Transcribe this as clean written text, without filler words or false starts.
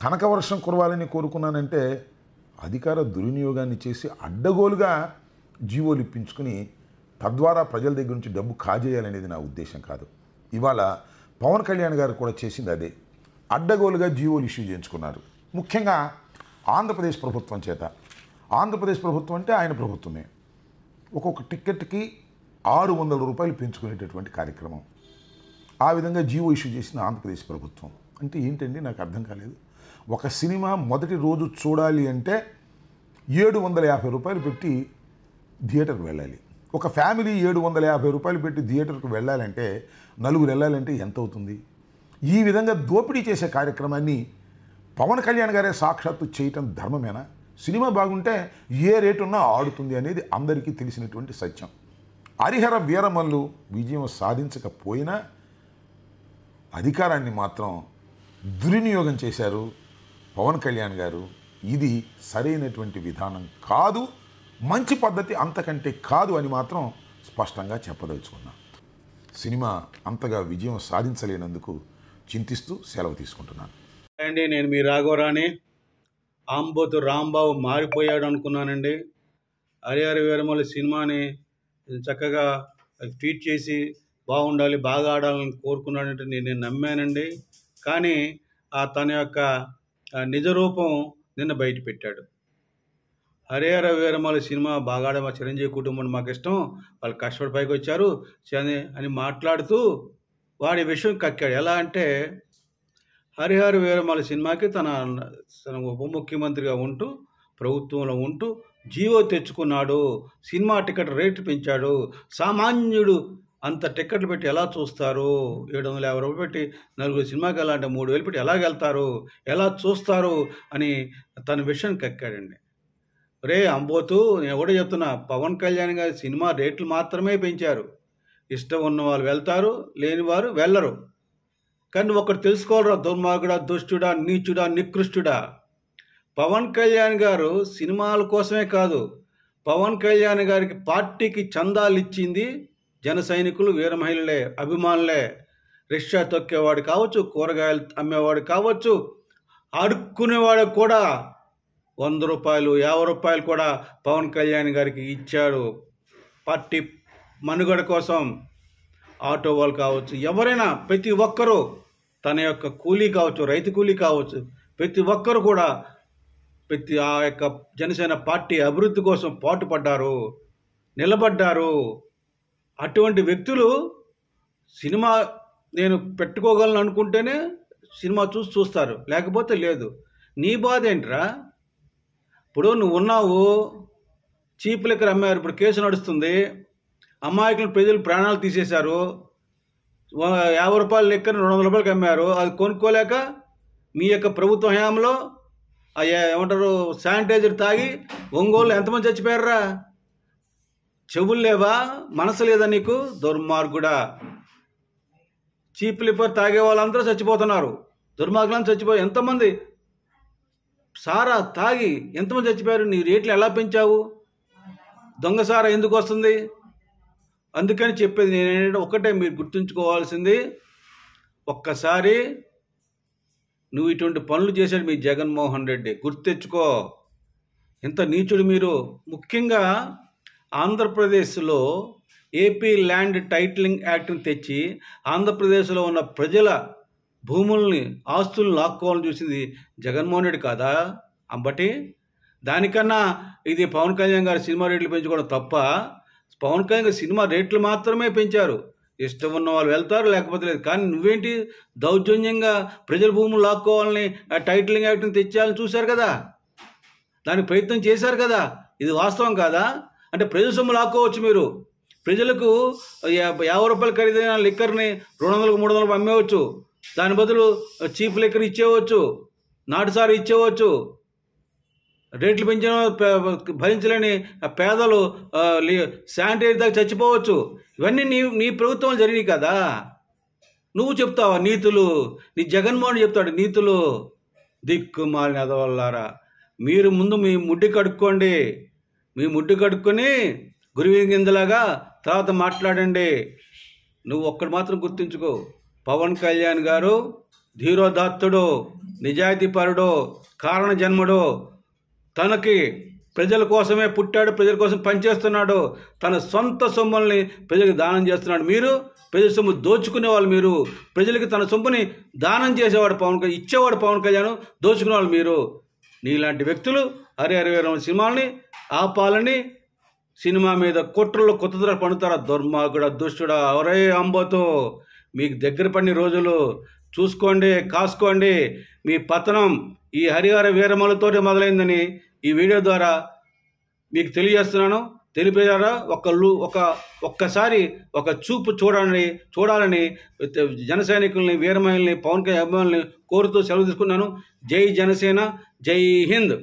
కనకవర్షం కురవాలని కోరుకున్నానంటే అధికార దుర్వినియోగాన్ని చేసి అడ్డగోలుగా జీవోలు ఇప్పించుకుని తద్వారా ప్రజల దగ్గర నుంచి డబ్బు కాజేయాలనేది నా ఉద్దేశం కాదు. ఇవాళ పవన్ కళ్యాణ్ గారు కూడా చేసింది అదే. అడ్డగోలుగా జీవోలు ఇష్యూ చేయించుకున్నారు. ముఖ్యంగా ఆంధ్రప్రదేశ్ ప్రభుత్వం చేత. ఆంధ్రప్రదేశ్ ప్రభుత్వం అంటే ఆయన ప్రభుత్వమే. ఒక్కొక్క టిక్కెట్కి 600 రూపాయలు పెంచుకునేటటువంటి కార్యక్రమం. ఆ విధంగా జీవో ఇష్యూ చేసిన ఆంధ్రప్రదేశ్ ప్రభుత్వం. అంటే ఏంటండి నాకు అర్థం కాలేదు. ఒక సినిమా మొదటి రోజు చూడాలి అంటే 750 రూపాయలు పెట్టి థియేటర్కి వెళ్ళాలి. ఒక ఫ్యామిలీ 750 రూపాయలు పెట్టి థియేటర్కి వెళ్ళాలంటే నలుగురు వెళ్ళాలంటే ఎంత అవుతుంది? ఈ విధంగా దోపిడీ చేసే కార్యక్రమాన్ని పవన్ కళ్యాణ్ గారే సాక్షాత్తు చేయటం ధర్మమేనా? సినిమా బాగుంటే ఏ రేటున్నా ఆడుతుంది అనేది అందరికీ తెలిసినటువంటి సత్యం. హరిహర వీరమల్లు విజయం సాధించకపోయినా అధికారాన్ని మాత్రం దుర్వినియోగం చేశారు పవన్ కళ్యాణ్ గారు. ఇది సరైనటువంటి విధానం కాదు, మంచి పద్ధతి అంతకంటే కాదు అని మాత్రం స్పష్టంగా చెప్పదలుచుకున్నా. సినిమా అంతగా విజయం సాధించలేనందుకు చింతిస్తూ సెలవు తీసుకుంటున్నాను. అండి, నేను మీ రాఘవరాణి. ఆంబోతు రాంబాబు మారిపోయాడు అనుకున్నానండి. హరిహర వీరమల్లు సినిమాని చక్కగా ట్వీట్ చేసి బాగుండాలి, బాగా ఆడాలని కోరుకున్నాడంటే నేను నమ్మానండి. కానీ తన యొక్క నిజ రూపం నిన్న బయట పెట్టాడు. హరిహర వీరమల్లు సినిమా బాగా ఆడే మా చిరంజీవి కుటుంబం మాకు ఇష్టం, వాళ్ళు కష్టపడి పైకి వచ్చారు అని మాట్లాడుతూ వాడి విషయం కక్కాడు. ఎలా అంటే హరిహర వీరమల్లు సినిమాకి తన ఉప ముఖ్యమంత్రిగా ఉంటూ ప్రభుత్వంలో ఉంటూ జీవో తెచ్చుకున్నాడు, సినిమా టికెట్ రేటు పెంచాడు. సామాన్యుడు అంత టికెట్లు పెట్టి ఎలా చూస్తారు? 750 రూపాయలు పెట్టి నలుగురు సినిమాకి వెళ్ళాలంటే 3000 పెట్టి ఎలాగెళ్తారు, ఎలా చూస్తారు అని తన విషయం కక్కాడండి. రే అంబోతు, నేను కూడా చెప్తున్నా, పవన్ కళ్యాణ్ గారి సినిమా రేట్లు మాత్రమే పెంచారు. ఇష్టం ఉన్న వాళ్ళు వెళ్తారు, లేని వారు వెళ్ళరు. కానీ ఒకటి తెలుసుకోవాలరా, దుర్మార్గుడా, దుష్టుడా, నీచుడా, నికృష్టుడా, పవన్ కళ్యాణ్ గారు సినిమాల కోసమే కాదు, పవన్ కళ్యాణ్ గారికి పార్టీకి చందాలు ఇచ్చింది జన సైనికులు, వీర మహిళలే, అభిమానులే. రిక్షా తొక్కేవాడు కావచ్చు, కూరగాయలు అమ్మేవాడు కావచ్చు, అడుక్కునేవాడు కూడా 100 రూపాయలు 50 రూపాయలు కూడా పవన్ కళ్యాణ్ గారికి ఇచ్చాడు పార్టీ మనుగడ కోసం. ఆటో వాళ్ళు కావచ్చు, ఎవరైనా ప్రతి ఒక్కరూ తన యొక్క కూలీ కావచ్చు, రైతు కూలీ కావచ్చు, ప్రతి ఒక్కరు కూడా ఆ యొక్క జనసేన పార్టీ అభివృద్ధి కోసం పాటుపడ్డారు, నిలబడ్డారు. అటువంటి వ్యక్తులు సినిమా నేను పెట్టుకోగలను అనుకుంటేనే సినిమా చూస్తారు, లేకపోతే లేదు. నీ బాధ ఏంట్రా? ఇప్పుడు నువ్వు ఉన్నావు, చీప్ లిక్కర్ అమ్మారు, ఇప్పుడు కేసు నడుస్తుంది, అమాయకులు ప్రజలు ప్రాణాలు తీసేశారు. 50 రూపాయల లిక్కర్ 200 రూపాయలకి అమ్మారు. అది కొనుక్కోలేక మీ యొక్క ప్రభుత్వ హయాంలో ఏమంటారు శానిటైజర్ తాగి ఒంగోలు ఎంతమంది చచ్చిపోయారా? చెవులు లేవా? మనసు లేదా నీకు? దుర్మార్గుడా, చీప్ లిక్కర్ తాగే వాళ్ళందరూ చచ్చిపోతున్నారు, దుర్మార్గులంతా చచ్చిపోయి ఎంతమంది సారా తాగి ఎంతమంది చచ్చిపోయారు? నీ రేట్లు ఎలా పెంచావు? దొంగ సారా ఎందుకు వస్తుంది? అందుకని చెప్పేది నేను ఒకటే, మీరు గుర్తుంచుకోవాల్సింది, ఒక్కసారి నువ్వు ఇటువంటి పనులు చేశాడు మీ జగన్మోహన్ రెడ్డి, గుర్తెచ్చుకో. ఎంత నీచుడు మీరు. ముఖ్యంగా ఆంధ్రప్రదేశ్లో ఏపీ ల్యాండ్ టైటిలింగ్ యాక్ట్ని తెచ్చి ఆంధ్రప్రదేశ్లో ఉన్న ప్రజల భూముల్ని, ఆస్తులను లాక్కోవాలని చూసింది జగన్మోహన్ రెడ్డి కాదా అంబటి? దానికన్నా ఇది పవన్ కళ్యాణ్ గారి సినిమా రేట్లు పెంచుకోవడం తప్ప? పవన్ కళ్యాణ్ గారి సినిమా రేట్లు మాత్రమే పెంచారు, ఇష్టం ఉన్న వాళ్ళు వెళ్తారు, లేకపోతే లేదు. కానీ నువ్వేంటి దౌర్జన్యంగా ప్రజల భూములు లాక్కోవాలని టైటిలింగ్ యాక్ట్ని తెచ్చాలని చూశారు కదా, దానికి ప్రయత్నం చేశారు కదా. ఇది వాస్తవం కాదా? అంటే ప్రజల సొమ్ము లాక్కోవచ్చు మీరు. ప్రజలకు 50 రూపాయలు ఖరీదైన లిక్కర్ని 200, 300 అమ్మేవచ్చు. దాని బదులు చీప్ లిక్కర్ ఇచ్చేవచ్చు, నాటుసారి ఇచ్చేవచ్చు. రేట్లు పెంచిన భరించలేని పేదలు శానిటైజర్ దాకా చచ్చిపోవచ్చు. ఇవన్నీ నీ ప్రభుత్వం జరిగినాయి కదా. నువ్వు చెప్తావా నీతులు? నీ జగన్మోహన్ చెప్తాడు నీతులు. దిక్కుమాలిన అదవల్లారా, మీరు ముందు మీ ముడ్డి కడుక్కోండి. మీ ముడ్డి కడుక్కొని గురువి గింజలాగా తర్వాత మాట్లాడండి. నువ్వు ఒక్కడు మాత్రం గుర్తుంచుకో, పవన్ కళ్యాణ్ గారు ధీరోదాత్తుడు, నిజాయితీపరుడు, కారణ జన్ముడు, తనకి ప్రజల కోసమే పుట్టాడు, ప్రజల కోసం పనిచేస్తున్నాడు, తన సొంత సొమ్ముల్ని ప్రజలకు దానం చేస్తున్నాడు. మీరు ప్రజల సొమ్ము దోచుకునే వాళ్ళు, మీరు ప్రజలకి తన సొమ్ముని దానం చేసేవాడు పవన్ కళ్యాణ్, ఇచ్చేవాడు పవన్ కళ్యాణ్, దోచుకునే వాళ్ళు మీరు. నీలాంటి వ్యక్తులు హరిహర వీరమల్లు సినిమాల్ని ఆపాలని సినిమా మీద కుట్రలు కొత్తదర పడుతారా? దుర్మార్గుడ, దుష్టుడా, అవరే అంబోతో మీకు దగ్గర పడిన రోజులు చూసుకోండి, కాసుకోండి. మీ పతనం ఈ హరిహర వీరమల్లుతోటి మొదలైందని ఈ వీడియో ద్వారా మీకు తెలియజేస్తున్నాను. తెలిపేదారా ఒక్కసారి ఒక చూపు చూడాలని జన సైనికుల్ని, వీరమహిళని, పవన్ కళ్యాణ్ అభిమానుల్ని కోరుతూ సెలవు తీసుకున్నాను. జై జనసేన, జై హింద్.